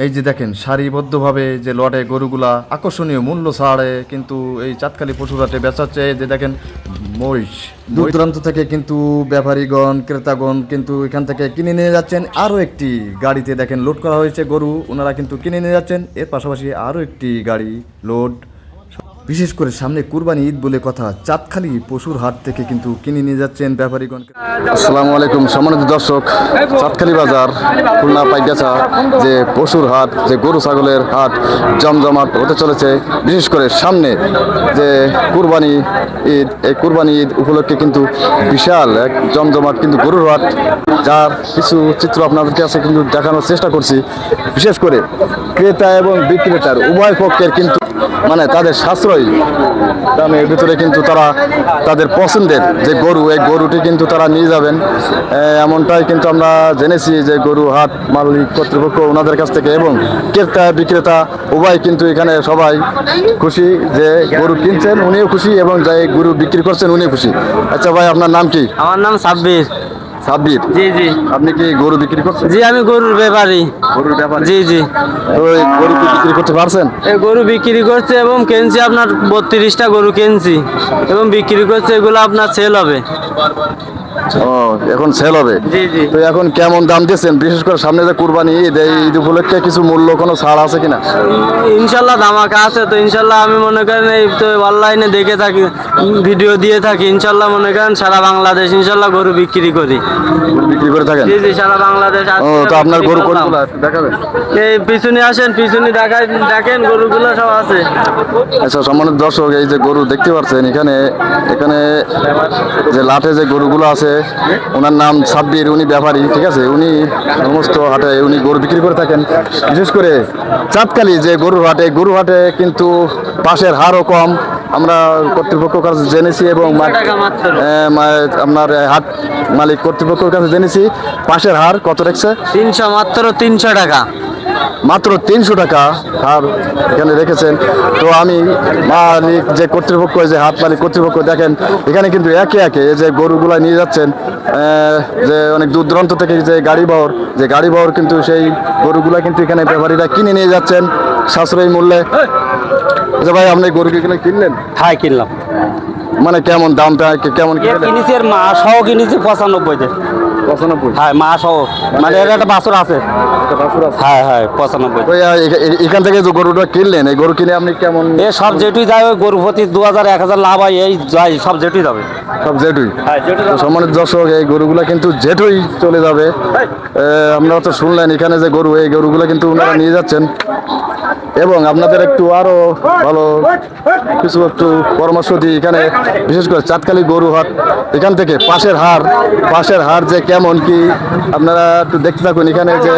এই যে দেখেন সারিবদ্ধভাবে যে লটে গরুগুলা আকর্ষণীয় মূল্য ছাড়ে কিন্তু এই চাঁদখালি পশুরহাটে বেচাচ্ছে। এই যে দেখেন মহিষ দূর দূরান্ত থেকে কিন্তু ব্যাপারীগণ ক্রেতাগণ কিন্তু এখান থেকে কিনে নিয়ে যাচ্ছেন। আরও একটি গাড়িতে দেখেন লোড করা হয়েছে গরু, ওনারা কিন্তু কিনে নিয়ে যাচ্ছেন। এর পাশাপাশি আরও একটি গাড়ি লোড, বিশেষ করে সামনে কুরবানি ঈদ বলে কথা, চাঁদখালি পশুর হাট থেকে কিন্তু কিনে নিয়ে যাচ্ছেন ব্যাপারীগণ। আসসালামু আলাইকুম সম্মানিত দর্শক, চাঁদখালি বাজার খুলনা পাইগাছা যে পশুর হাট, যে গরু ছাগলের হাট জমজমাট হতে চলেছে। বিশেষ করে সামনে যে কুরবানি ঈদ, এই কুরবানি ঈদ উপলক্ষে কিন্তু বিশাল এক জমজমাট কিন্তু গরুর হাট, যার কিছু চিত্র আপনাদেরকে আছে কিন্তু দেখানোর চেষ্টা করছি। বিশেষ করে ক্রেতা এবং বিক্রেতার উভয় পক্ষের কিন্তু মানে তাদের সাশ্রয়ী দামের ভিতরে কিন্তু তারা তাদের পছন্দের যে গরু, এই গরুটি কিন্তু তারা নিয়ে যাবেন। এমনটাই কিন্তু আমরা জেনেছি যে গরু হাট মালিক কর্তৃপক্ষ ওনাদের কাছ থেকে, এবং ক্রেতা বিক্রেতা উভয় কিন্তু এখানে সবাই খুশি যে গরু কিনছেন উনিও খুশি এবং যাই গরু বিক্রি করছেন উনিও খুশি। আচ্ছা ভাই, আপনার নাম কি? আমার নাম সাব্বির। সাব্বির, জি জি। আপনি কি গরু বিক্রি করছেন? জি, আমি গরুর ব্যাপারী। গরুর ব্যাপারে? জি জি। তো এই গরু কি বিক্রি করতে পারছেন? এই গরু বিক্রি করছে এবং কিনছি আপনার 32টা গরু কিনছি এবং বিক্রি করছে, এগুলো আপনার সেল হবে। ও, এখন সেল হবে? জি জি। তো এখন কেমন দাম দিচ্ছেন? বিশেষ করে সামনে যে কুরবানি ঈদ, এই ঈদ উপলক্ষে কিছু মূল্য কোনো ছাড় আছে কিনা? ইনশাল্লাহ ধামাকা আছে তো। ইনশাল্লাহ আমি মনে করেন এই তো অনলাইনে দেখে থাকি, ভিডিও দিয়ে থাকি। ইনশাল্লাহ মনে করেন সারা বাংলাদেশ ইনশাল্লাহ গরু বিক্রি করি। গরু বিক্রি করে থাকেন? জি জি, সারা বাংলাদেশ। ও, তো আপনার গরু কোনগুলো দেখাবেন? এই পিছনে আসেন, পিছনে দেখেন গরুগুলো সব আছে। আচ্ছা সম্মানিত দর্শক, এই যে গরু দেখতে পাচ্ছেন এখানে এখানে যে লাটে যে গরুগুলো আছে, ওনার নাম সাব্বির, উনি ব্যাপারী, ঠিক আছে? উনি সমস্ত হাটে উনি গরু বিক্রি করে থাকেন। বিশেষ করে চাঁদখালি যে গরুর হাটে, গরু হাটে কিন্তু পাশের হারও কম আমরা কর্তৃপক্ষের কাছে জেনেছি, এবং আপনার হাট মালিক কর্তৃপক্ষের কাছে জেনেছি। পাশের হার কত রেখেছে? 300, মাত্র 300 টাকা। মাত্র 300 টাকা হার এখানে রেখেছেন। তো আমি মালিক যে কর্তৃপক্ষ, যে হাট মালিক কর্তৃপক্ষ, দেখেন এখানে কিন্তু একে একে যে গরুগুলা নিয়ে যাচ্ছেন, যে অনেক দূর দূরান্ত থেকে যে গাড়ি বহর কিন্তু সেই গরুগুলা কিন্তু এখানে ব্যাপারীরা কিনে নিয়ে যাচ্ছেন সাশ্রয়ী মূল্যে। আচ্ছা ভাই, আপনি গরু কিনে কিনলেন? হ্যাঁ, কিনলাম। মানে কেমন দামটা কেমন কিনেছি? এর মা সহ কিনেছি 95-তে। 95? হ্যাঁ, মা সহ। মানে এর একটা বাছুর আছে। হ্যাঁ হ্যাঁ, 95। এখান থেকে যে গরুটা কিনলেন, এই গরু কিনে আপনি কেমন? এ সব যেটুই যায়, ওই গরু প্রতি 2000-1000 লাভ হয়, এই যাই সব যেটুই যাবে। সব জেটুই? হ্যাঁ, যেটুই। তো সম্মানিত দর্শক, এই গরুগুলা কিন্তু জেটুই চলে যাবে। আপনারা তো শুনলেন এখানে যে গরু, এই গরুগুলা কিন্তু ওনারা নিয়ে যাচ্ছেন। এবং আপনাদের একটু আরো ভালো কিছু একটু পরামর্শ দিই, এখানে বিশেষ করে চাঁদখালি গরু হাট, এখান থেকে পাশের হার যে কেমন কি আপনারা একটু দেখতে থাকুন। এখানে যে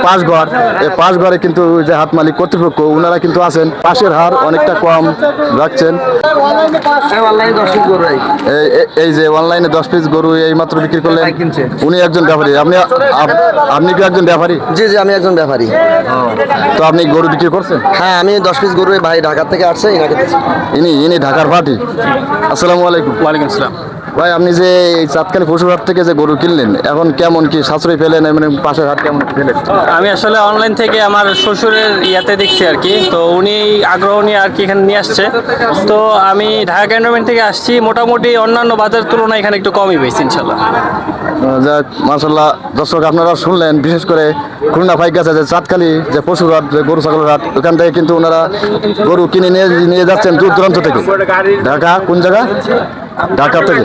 পাশঘর, এই পাশঘরে কিন্তু যে হাট মালিক কর্তৃপক্ষ ওনারা কিন্তু আছেন, পাশের হার অনেকটা কম রাখছেন। এই যে অনলাইনে 10 পিস গরু এই মাত্র বিক্রি করলেন, উনি একজন ব্যাপারী। আপনি কি একজন ব্যাপারী? জি জি, আমি একজন ব্যাপারী। তো আপনি গরু বিক্রি করছেন? হ্যাঁ, আমি 10 পিস গরু ভাই ঢাকা থেকে আসছে, ইনাকে দিচ্ছি। ইনি ঢাকার পার্টি। আসসালামু আলাইকুম। ওয়ালাইকুম আসসালাম। ভাই, আপনি যে এই চাঁদখালি পশুর হাট থেকে যে গরু কিনলেন, এখন কেমন কি সাশ্রয় পেলেন? মানে পাশের হাট কেমন পেলেন? আমি আসলে অনলাইন থেকে আমার শ্বশুরের ইয়াতে দেখছি আর কি, তো উনি আগ্রহ নিয়ে আর কি এখানে নিয়ে আসছে। তো আমি ঢাকা ক্যান্টনমেন্ট থেকে আসছি, মোটামুটি অন্যান্য বাজারের তুলনায় এখানে একটু কমই পেয়েছি ইনশাল্লাহ। যাক মাশাআল্লাহ। দর্শক আপনারা শুনলেন, বিশেষ করে খুলনা পাইগাছা যে চাঁদখালি যে পশুর হাট, যে গরু ছাগলের হাট, ওখান থেকে কিন্তু ওনারা গরু কিনে নিয়ে যাচ্ছেন দূর দূরান্ত থেকে। ঢাকা কোন জায়গা? ঢাকা থেকে,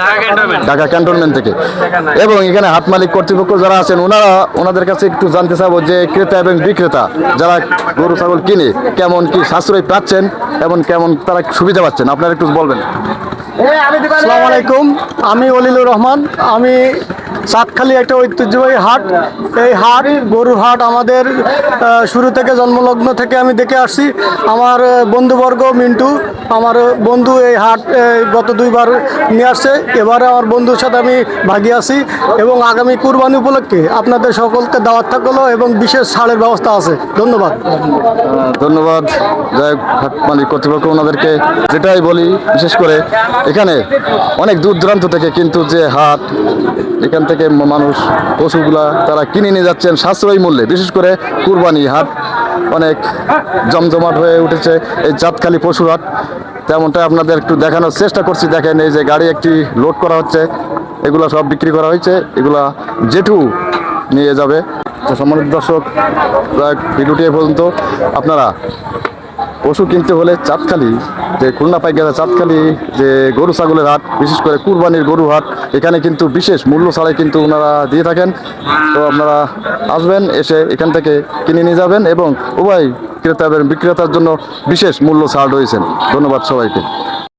ঢাকা ক্যান্টনমেন্ট থেকে। এবং এখানে হাট মালিক কর্তৃপক্ষ যারা আছেন ওনাদের কাছে একটু জানতে চাবো যে ক্রেতা এবং বিক্রেতা যারা গরু ছাগল কিনে কেমন কি সাশ্রয় পাচ্ছেন এবং কেমন তারা সুবিধা পাচ্ছেন, আপনারা একটু বলবেন। আসসালামু আলাইকুম, আমি অলিলুর রহমান। আমি চাঁদখালি একটা ঐতিহ্যবাহী হাট। এই হাট গরুর হাট আমাদের শুরু থেকে জন্মলগ্ন থেকে আমি দেখে আসছি। আমার বন্ধুবর্গ মিন্টু, আমার বন্ধু এই হাট গত 2 বার নিয়ে আসছে। এবারে আমার বন্ধুর সাথে আমি ভাগি আছি এবং আগামী কুরবানি উপলক্ষে আপনাদের সকলকে দাওয়াত থাকলো এবং বিশেষ ছাড়ের ব্যবস্থা আছে। ধন্যবাদ। ধন্যবাদ। যাই হোক, হাট মালিক কর্তৃপক্ষ ওনাদেরকে যেটাই বলি, বিশেষ করে এখানে অনেক দূর দূরান্ত থেকে কিন্তু যে হাট, এখান থেকে মানুষ পশুগুলা তারা কিনে নিয়ে যাচ্ছেন সাশ্রয়ী মূল্যে। বিশেষ করে কুরবানি হাট অনেক জমজমাট হয়ে উঠেছে এই চাঁদখালি পশুরহাট। তেমনটা আপনাদের একটু দেখানোর চেষ্টা করছি। দেখেন এই যে গাড়ি একটি লোড করা হচ্ছে, এগুলো সব বিক্রি করা হয়েছে, এগুলা জেঠু নিয়ে যাবে। তো সম্মানিত দর্শক, ভিডিওটি এ পর্যন্ত। আপনারা পশু কিনতে হলে চাঁদখালি, যে খুলনা পাইকারি চাঁদখালি যে গরু ছাগলের হাট, বিশেষ করে কুরবানির গরু হাট, এখানে কিন্তু বিশেষ মূল্য ছাড়াই কিন্তু ওনারা দিয়ে থাকেন। তো আপনারা আসবেন, এসে এখান থেকে কিনে নিয়ে যাবেন এবং উভয় ক্রেতা এবং বিক্রেতার জন্য বিশেষ মূল্য ছাড় রয়েছেন। ধন্যবাদ সবাইকে।